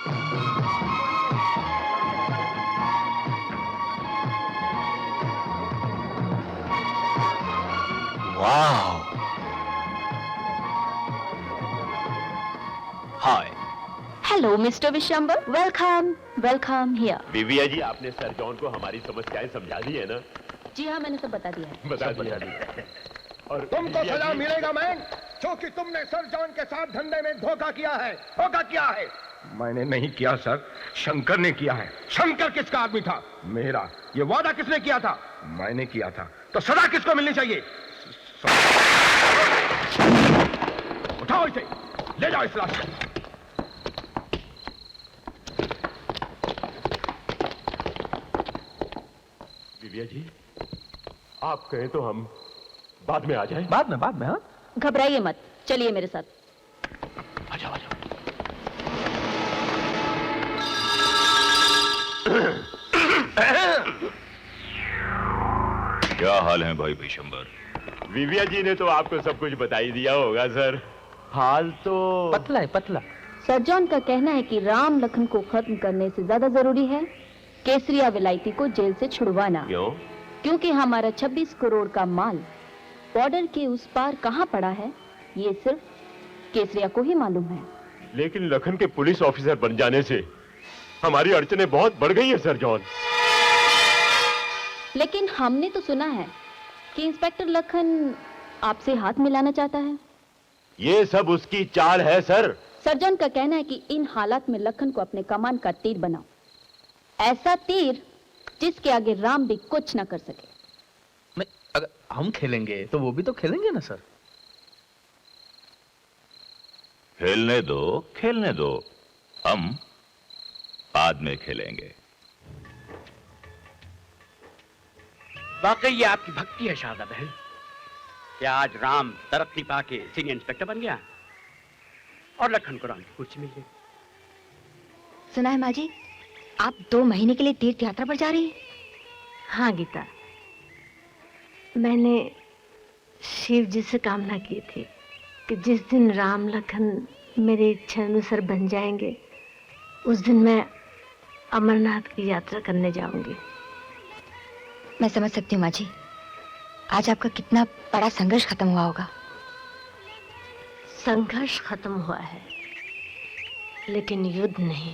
वाह। Hi. Hello mister Vishambar, welcome welcome here. Vivia ji, आपने sir John को हमारी समस्याएं समझा दी है ना? जी हाँ, मैंने सब बता दिया है। बता दिया। और तुमको सजा मिलेगा मैन, क्योंकि तुमने सर जॉन के साथ धंधे में धोखा किया है। धोखा किया है। मैंने नहीं किया सर, शंकर ने किया है। शंकर किसका आदमी था? मेरा। ये वादा किसने किया था? मैंने किया था। तो सजा किसको मिलनी चाहिए? उठाओ इसे, ले जाओ इस लाश को। विविया जी, आप कहें तो हम बाद में आ जाएं? बाद में हाँ। घबराइए मत, चलिए मेरे साथ। आ जाओ, आ जाओ। क्या हाल है भाई विशंबर? विविया जी ने तो आपको सब कुछ बता ही दिया होगा सर। हाल तो पतला है, पतला। सर जॉन का कहना है कि राम लखन को खत्म करने से ज्यादा जरूरी है केसरिया विलायती को जेल से छुड़वाना। क्यों? क्योंकि हमारा 26 करोड़ का माल बॉर्डर के उस पार कहाँ पड़ा है, ये सिर्फ केसरिया को ही मालूम है। लेकिन लखन के पुलिस ऑफिसर बन जाने से हमारी अड़चनें बहुत बढ़ गई है सर जॉन। लेकिन हमने तो सुना है कि इंस्पेक्टर लखन आपसे हाथ मिलाना चाहता है। ये सब उसकी चाल है सर। सर्जन का कहना है कि इन हालात में लखन को अपने कमान का तीर बनाओ, ऐसा तीर जिसके आगे राम भी कुछ ना कर सके। नहीं, अगर हम खेलेंगे तो वो भी तो खेलेंगे ना सर। खेलने दो, खेलने दो, हम बाद में खेलेंगे। वाकई ये आपकी भक्ति है शारदा बहन। क्या आज राम तरक्की पाके सीनियर इंस्पेक्टर बन गया और लखन को राम की कुर्सी मिल गई? सुना है माँ जी, आप 2 महीने के लिए तीर्थ यात्रा पर जा रही हैं? हाँ गीता, मैंने शिव जी से कामना की थी कि जिस दिन राम लखन मेरी इच्छा अनुसार बन जाएंगे उस दिन मैं अमरनाथ की यात्रा करने जाऊंगी। मैं समझ सकती हूँ माँ जी, आज आपका कितना बड़ा संघर्ष खत्म हुआ होगा। संघर्ष खत्म हुआ है, लेकिन युद्ध नहीं।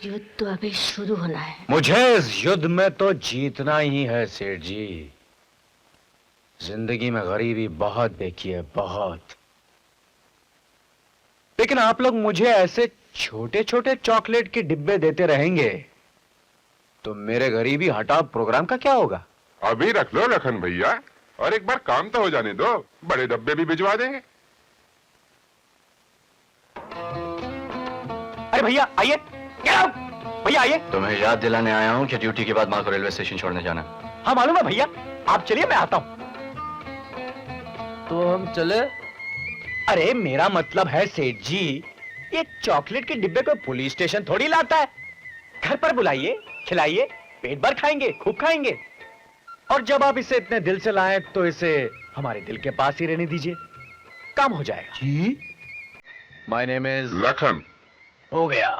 युद्ध तो अभी शुरू होना है। मुझे इस युद्ध में तो जीतना ही है सेठ जी। जिंदगी में गरीबी बहुत देखी है, बहुत। लेकिन आप लोग मुझे ऐसे छोटे छोटे चॉकलेट के डिब्बे देते रहेंगे तो मेरे गरीबी हटाओ प्रोग्राम का क्या होगा? अभी रख लो लखन भैया, और एक बार काम तो हो जाने दो, बड़े डब्बे भी भिजवा देंगे। अरे भैया आइए, भैया आइए। तुम्हें याद दिलाने आया हूँ कि ड्यूटी के बाद माँ को रेलवे स्टेशन छोड़ने जाना। हाँ मालूम है भैया, आप चलिए मैं आता हूँ। तो हम चले? अरे मेरा मतलब है सेठ जी, ये चॉकलेट के डिब्बे को पुलिस स्टेशन थोड़ी लाता है। घर पर बुलाइए, खिलाइए, पेट भर खाएंगे, खूब खाएंगे। और जब आप इसे इतने दिल से लाएं तो इसे हमारे दिल के पास ही रहने दीजिए, काम हो जाएगा। जी? My name is Lakhan. हो गया।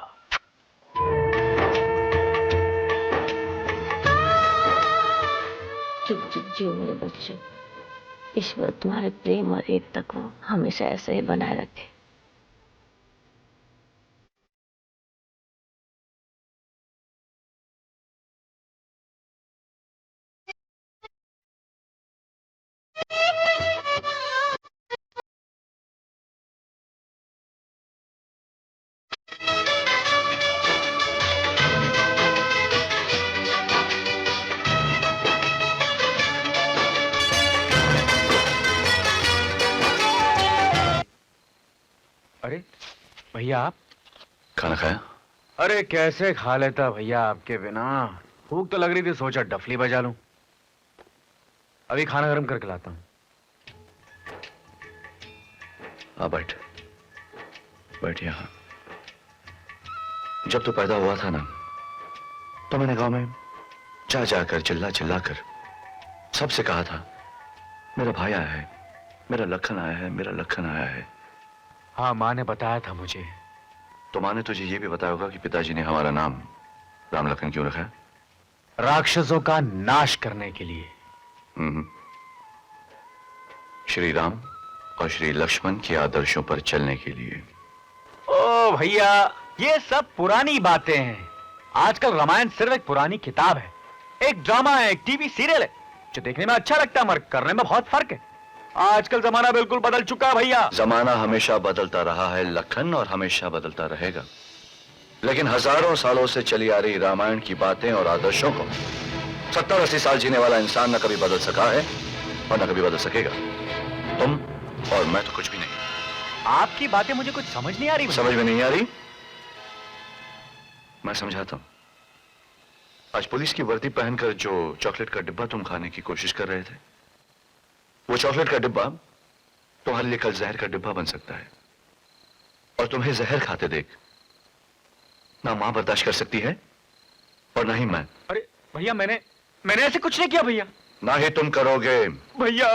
चुप चुप जियो मेरे बच्चे। ईश्वर तुम्हारे प्रेम और एकता को हमेशा ऐसे ही बनाए रखे। अरे भैया आप खाना खाया? अरे कैसे खा लेता भैया आपके बिना। भूख तो लग रही थी, सोचा डफली बजा लूं। अभी खाना गर्म करके लाता हूं। आ बैठ, बैठ यहाँ। जब तू पैदा हुआ था ना, तो मैंने गांव में जा जाकर चिल्ला चिल्ला कर सबसे कहा था, मेरा भाई आया है, मेरा लखन आया है, मेरा लखन आया है। हाँ माँ ने बताया था मुझे, तो माँ ने तुझे ये भी बताया होगा कि पिताजी ने हमारा नाम राम लखन क्यों रखा है? राक्षसों का नाश करने के लिए। हम्म। श्री राम और श्री लक्ष्मण के आदर्शों पर चलने के लिए। ओ भैया, ये सब पुरानी बातें हैं। आजकल रामायण सिर्फ एक पुरानी किताब है, एक ड्रामा है, एक टीवी सीरियल है जो देखने में अच्छा लगता है मगर करने में बहुत फर्क है। आजकल जमाना बिल्कुल बदल चुका है भैया। जमाना हमेशा बदलता रहा है लखन, और हमेशा बदलता रहेगा, लेकिन हजारों सालों से चली आ रही रामायण की बातें और आदर्शों को 70-80 साल जीने वाला इंसान न कभी बदल सका है और न कभी बदल सकेगा। तुम और मैं तो कुछ भी नहीं। आपकी बातें मुझे कुछ समझ नहीं आ रही। समझ में नहीं आ रही? मैं समझाता हूं। आज पुलिस की वर्दी पहनकर जो चॉकलेट का डिब्बा तुम खाने की कोशिश कर रहे थे, वो चॉकलेट का डिब्बा तुम्हारे लिए कल जहर का डिब्बा बन सकता है, और तुम्हें जहर खाते देख ना मां बर्दाश्त कर सकती है और ना ही मैं। अरे भैया, मैंने ऐसे कुछ नहीं किया भैया। ना ही तुम करोगे। भैया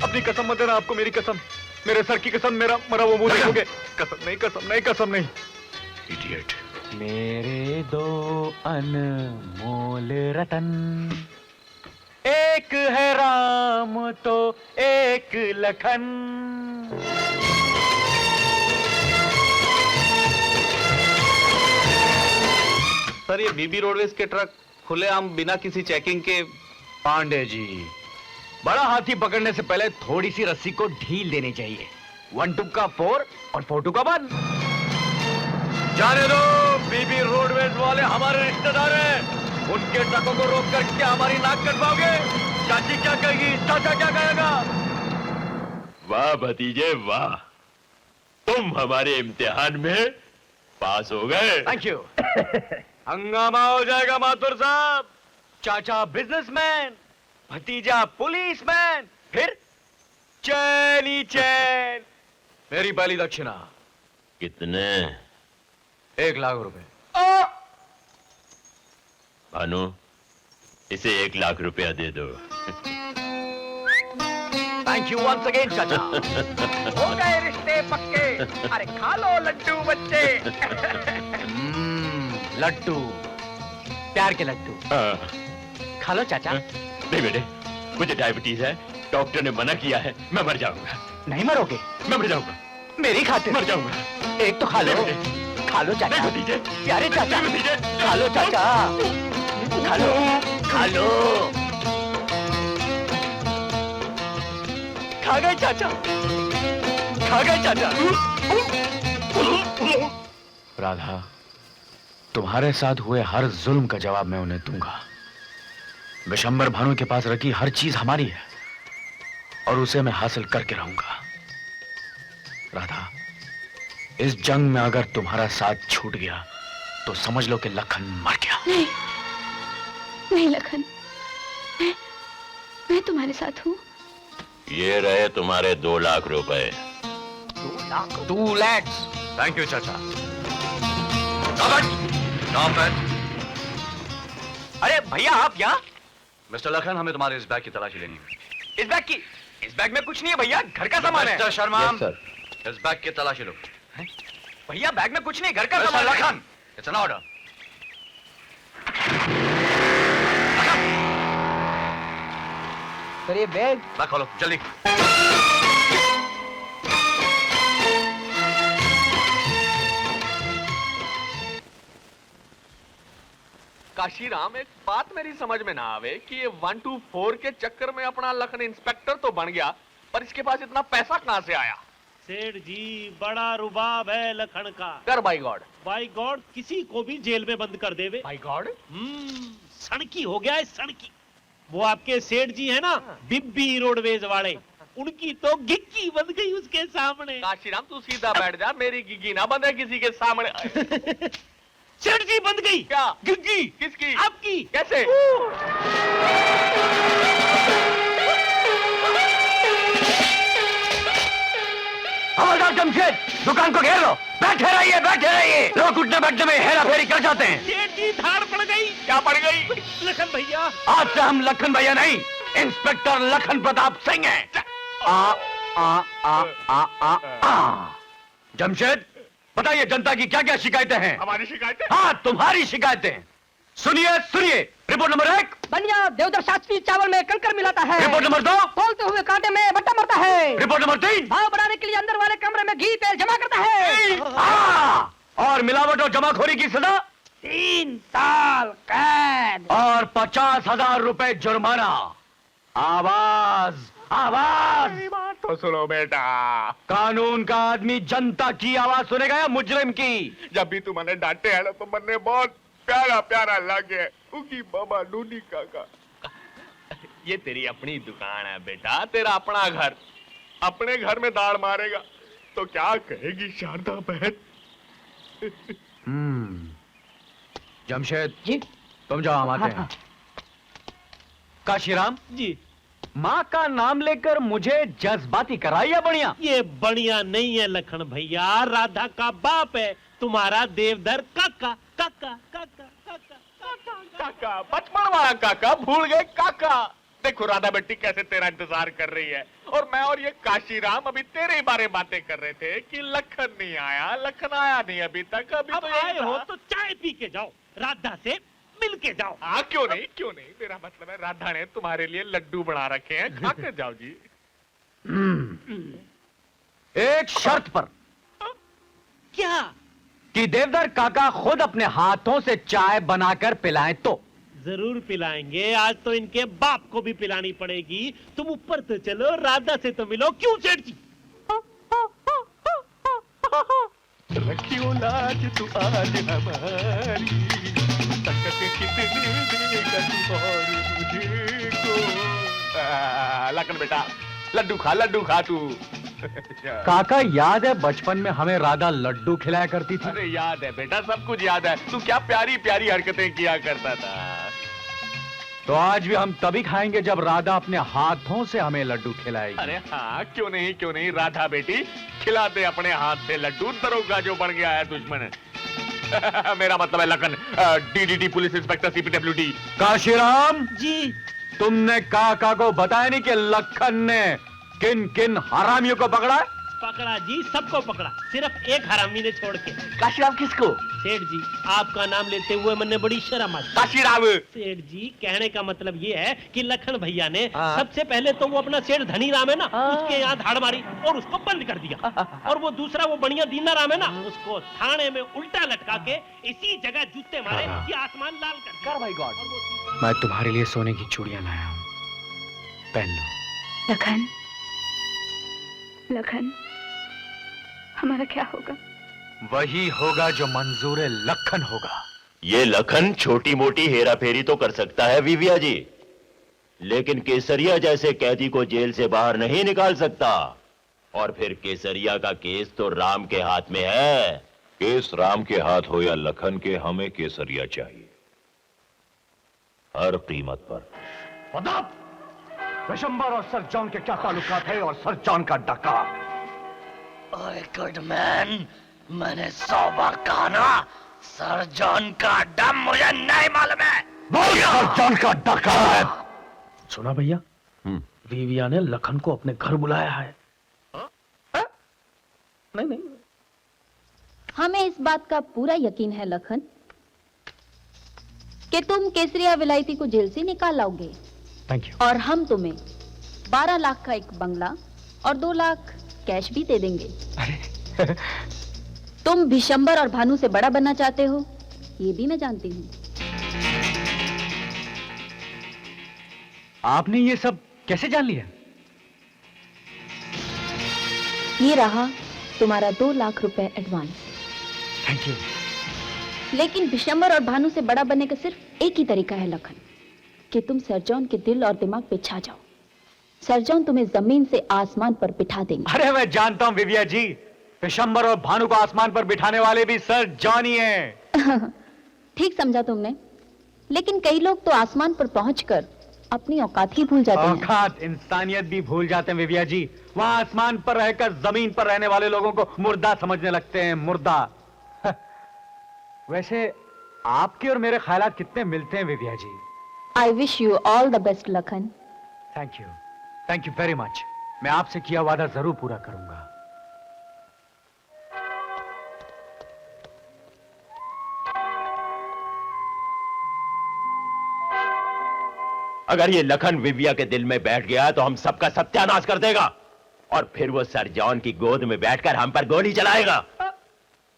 अपनी कसम मत देना, आपको मेरी कसम, मेरे सर की कसम, मेरा मरा वो मुंह देखोगे। कसम नहीं, कसम नहीं, कसम नहीं। इडियट। मेरे दो अनमोल रतन, एक है राम तो एक लखन। सर, ये बीबी रोडवेज के ट्रक खुलेआम बिना किसी चेकिंग के। पांडे जी, बड़ा हाथी पकड़ने से पहले थोड़ी सी रस्सी को ढील देनी चाहिए। 1 2 का 4 और 4 2 का 1। जाने दो, बीबी रोडवेज वाले हमारे रिश्तेदार हैं। उनके ट्रकों को रोक कर क्या हमारी नाक कटवाओगे? चाची क्या कहेगी, चाचा क्या कहेगा? वाह भतीजे वाह, तुम हमारे इम्तिहान में पास हो गए। Thank you. हंगामा हो जाएगा माथुर साहब। चाचा बिजनेसमैन, भतीजा पुलिसमैन, फिर चैन ही चैन। मेरी पहली दक्षिणा कितने? 1 लाख रुपए। भानु, इसे 1 लाख रुपया दे दो। थैंक यू वंस अगेन चाचा। हो गए रिश्ते पक्के। अरे खा लो लड्डू बच्चे। लड्डू, प्यार के लड्डू। खा लो चाचा। नहीं बेटे, मुझे डायबिटीज है, डॉक्टर ने मना किया है, मैं मर जाऊंगा। नहीं मरोगे? मैं मर जाऊंगा। मेरी खातिर मर जाऊंगा। एक तो खा लो। खा लो चाचा। नहीं भतीजे, प्यारे चाचा, नहीं भतीजे। खा लो चाचा, खा लो, खा लो। खा गए चाचा, खा गए चाचा। राधा, तुम्हारे साथ हुए हर जुल्म का जवाब मैं उन्हें दूंगा। विशंबर भानु के पास रखी हर चीज हमारी है और उसे मैं हासिल करके रहूंगा। राधा, इस जंग में अगर तुम्हारा साथ छूट गया तो समझ लो कि लखन मर गया। नहीं, नहीं लखन, मैं तुम्हारे साथ हूँ। ये रहे तुम्हारे 2 लाख रुपए। 2 लाख। थैंक यू चाचा। अरे भैया, आप यहाँ? मिस्टर लखन, हमें तुम्हारे इस बैग की तलाशी लेनी है। इस बैग में कुछ नहीं है भैया, घर का सामान है। Mister Sharma, Yes, sir. इस बैग की तलाशी लो। भैया बैग में कुछ नहीं, घर का मिस्टर सामान है। Lakhan, it's an order. Sir ये बैग। बैग खोलो जल्दी। काशीराम, एक बात मेरी समझ में ना आवे कि ये 1 2 4 के चक्कर में अपना लखन इंस्पेक्टर तो बन गया, पर इसके पास इतना पैसा कहां से आया? सेठ जी, बड़ा रुबाब है लखन का। कर बाई गॉड। बाई गॉड, किसी को भी जेल में बंद कर देवे। By God. सड़की हो गया है, सड़की। वो आपके सेठ जी है ना, बिब्बी रोडवेज वाले, उनकी तो गिग्गी बंद गई उसके सामने। काशीराम, तू सीधा बैठ जा, मेरी गिग्गी ना बंधे किसी के सामने। सेठ जी बंद गई। क्या? गिग्गी किसकी? आपकी। कैसे? हवलदार जमशेद, दुकान को घेर लो। बैठे रहिए, बैठे रहिए। लोग उठने बैठने में हेरा फेरी कर जाते हैं। सेठ जी धाड़ पड़ गई। क्या पड़ गई? लखन भैया। आज से हम लखन भैया नहीं, इंस्पेक्टर लखन प्रताप सिंह हैं। आ आ आ आ आ आ। जमशेद, बताइए जनता की क्या क्या शिकायतें हैं? हमारी शिकायतें? हाँ, तुम्हारी शिकायतें। सुनिए सुनिए, रिपोर्ट नंबर 1, बनिया देवदर शास्त्री चावल में कंकर मिलाता है। रिपोर्ट नंबर 2, बोलते हुए कांटे में बट्टा मारता है। रिपोर्ट नंबर 3, भाव बढ़ाने के लिए अंदर वाले कमरे में घी तेल जमा करता है। हाँ, और मिलावट और जमाखोरी की सजा 3 साल कैद और 50,000 रुपए जुर्माना। आवाज आवाज। मेरी बात तो सुनो बेटा। कानून का आदमी जनता की आवाज सुनेगा या मुजरिम की? जब भी तुमने डांटे है ना तो मन बहुत प्यारा प्यारा लगे। उगी बाबा नूनी काका। ये तेरी अपनी दुकान है बेटा, तेरा अपना घर। अपने घर में दाढ़ मारेगा तो क्या कहेगी शारदा बहन? जमशेद जी तुम जाओ, हम आते हैं। काशीराम जी, माँ का नाम लेकर मुझे जज्बाती कराइए बढ़िया। ये बढ़िया नहीं है लखन भैया, राधा का बाप है तुम्हारा देवधर काका। काका काका काका काका काका, बचपन वाला काका, भूल गए काका। देखो राधा बेटी कैसे तेरा इंतजार कर रही है, और मैं और ये काशीराम अभी तेरे ही बारे बातें कर रहे थे कि लखन नहीं आया, लखन आया नहीं अभी तक। अभी अब तो यही आए हो था। तो चाय पी के जाओ, राधा से मिल के जाओ। हाँ, क्यों नहीं क्यों नहीं। मेरा मतलब है राधा ने तुम्हारे लिए लड्डू बना रखे हैं, खा के जाओ जी। एक शर्त पर, क्या? कि देवधर काका खुद अपने हाथों से चाय बनाकर पिलाएं तो। जरूर पिलाएंगे, आज तो इनके बाप को भी पिलानी पड़ेगी। तुम ऊपर तो चलो, राधा से तो मिलो। क्यों सेठ जी? रखियो लाज तू आज हमारी, संकट कितने देगा तू और मुझे को। लखन बेटा, लड्डू खा तू। काका याद है बचपन में हमें राधा लड्डू खिलाया करती थी? अरे याद है बेटा, सब कुछ याद है। तू क्या प्यारी प्यारी हरकतें किया करता था। तो आज भी हम तभी खाएंगे जब राधा अपने हाथों से हमें लड्डू खिलाएगी। अरे हाँ, क्यों नहीं राधा बेटी, खिला दे अपने हाथ से लड्डू। दरोगा जो बन गया है दुश्मन। मेरा मतलब है Lakhan, DDT police inspector CPWD. Kashiram ji, तुमने काका को बताया नहीं कि लखन ने किन किन हरामियों को पकड़ा? पकड़ा जी, सबको पकड़ा, सिर्फ एक हरामी ने छोड़ के। काशीराम किसको? सेठ जी, आपका नाम लेते हुए मैंने बड़ी शर्म आई। काशीराम। सेठ जी, कहने का मतलब ये है कि लखन भैया ने सबसे पहले तो वो अपना सेठ धनी राम है ना, उसके यहाँ धाड़ मारी और उसको बंद कर दिया। और वो दूसरा वो बढ़िया दीना राम है ना, उसको थाने में उल्टा लटका के इसी जगह जूते मारे कि आसमान लाल कर दिया। My God. मैं तुम्हारे लिए सोने की चूड़ियां लाया हूँ, पहन लो। लखन, लखन, हमारा क्या होगा? वही होगा जो मंजूर लखन होगा। ये लखन छोटी मोटी हेरा फेरी तो कर सकता है विविया जी, लेकिन केसरिया जैसे कैदी को जेल से बाहर नहीं निकाल सकता। और फिर केसरिया का केस तो राम के हाथ में है। केस राम के हाथ हो या लखन के, हमें केसरिया चाहिए, हर कीमत पर। विशंबर और सर जॉन के क्या ताल्लुकात है, और सर जॉन का डाका? ओए गुड मैन, मैंने 100 बार कहा ना, सर जॉन का अड्डा मुझे नहीं मालूम है। सर जॉन का डाका है। सुना भैया, विविया ने लखन को अपने घर बुलाया है। नहीं, हमें इस बात का पूरा यकीन है लखन कि तुम केसरिया विलायती को जेल से निकाल लाओगे। Thank you. और हम तुम्हें 12 लाख का एक बंगला और 2 लाख कैश भी दे देंगे। तुम भिशंबर और भानु से बड़ा बनना चाहते हो, ये भी मैं जानती हूँ। आपने ये सब कैसे जान लिया? ये रहा तुम्हारा 2 लाख रुपए एडवांस। Thank you. लेकिन भिशंबर और भानु से बड़ा बनने का सिर्फ एक ही तरीका है लखन, कि तुम सरजौन के दिल और दिमाग पे छा जाओ। सरजौन तुम्हें जमीन से आसमान पर बिठा देंगे। अरे मैं जानता हूँ विविया जी, विशंबर और भानु को आसमान पर बिठाने वाले भी सर जॉन ही हैं। ठीक समझा तुमने, लेकिन कई लोग तो आसमान पर पहुंचकर अपनी औकात ही भूल जाते हैं। औकात, इंसानियत भी भूल जाते हैं विविया जी। वहां आसमान पर रहकर जमीन पर रहने वाले लोगों को मुर्दा समझने लगते हैं, मुर्दा। वैसे आपके और मेरे ख्यालात कितने मिलते हैं Vivia ji. I wish you all the best Lakhan. Thank you very much. मैं आपसे किया वादा जरूर पूरा करूंगा। अगर ये लखन विविया के दिल में बैठ गया तो हम सबका सत्यानाश कर देगा और फिर वो सर जॉन की गोद में बैठकर हम पर गोली चलाएगा।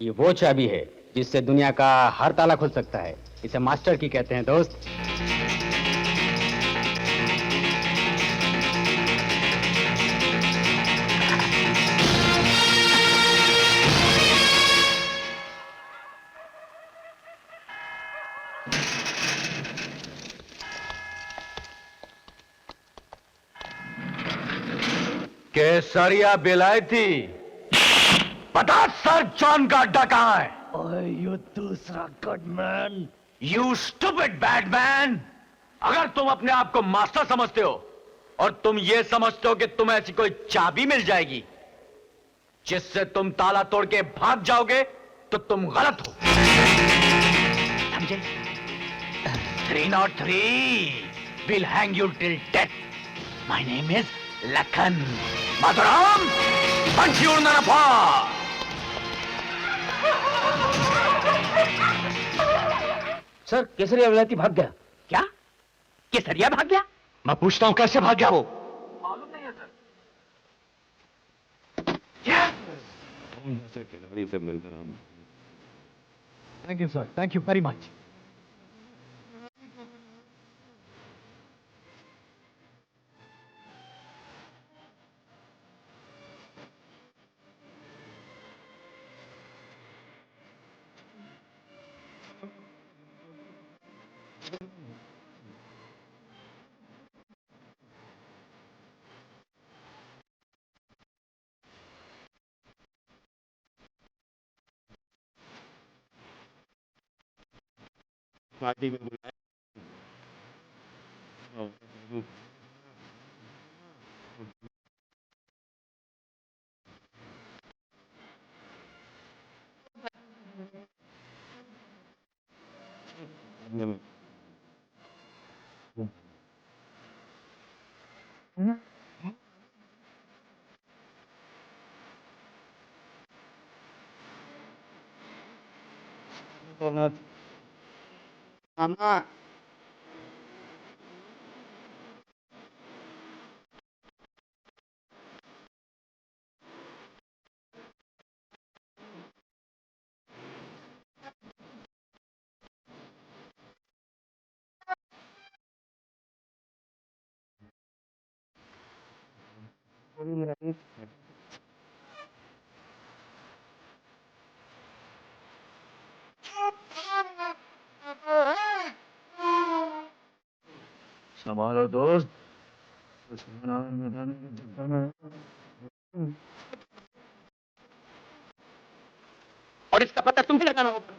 ये वो चाबी है जिससे दुनिया का हर ताला खुल सकता है। इसे मास्टर की कहते हैं दोस्त। केसरिया बिलायती, बता सर जॉन का अड्डा कहां है? ओए यू दूसरा गुडमैन। यू स्टूपिड बैडमैन, अगर तुम अपने आप को मास्टर समझते हो और तुम ये समझते हो कि तुम्हें ऐसी कोई चाबी मिल जाएगी जिससे तुम ताला तोड़ के भाग जाओगे, तो तुम गलत हो, समझे? 303 will hang you till death. My name is Lakhan. Madhuram, पंछी उड़ना न पा। सर केसरिया विलायती भाग गया। क्या? केसरिया भाग गया? मैं पूछता हूं कैसे भाग गया वो? मालूम नहीं है sir. Thank you sir, thank you very much. Party में बुलाया। मामा संभालो दोस्त। और इसका पता तुम्हें लगाना होगा।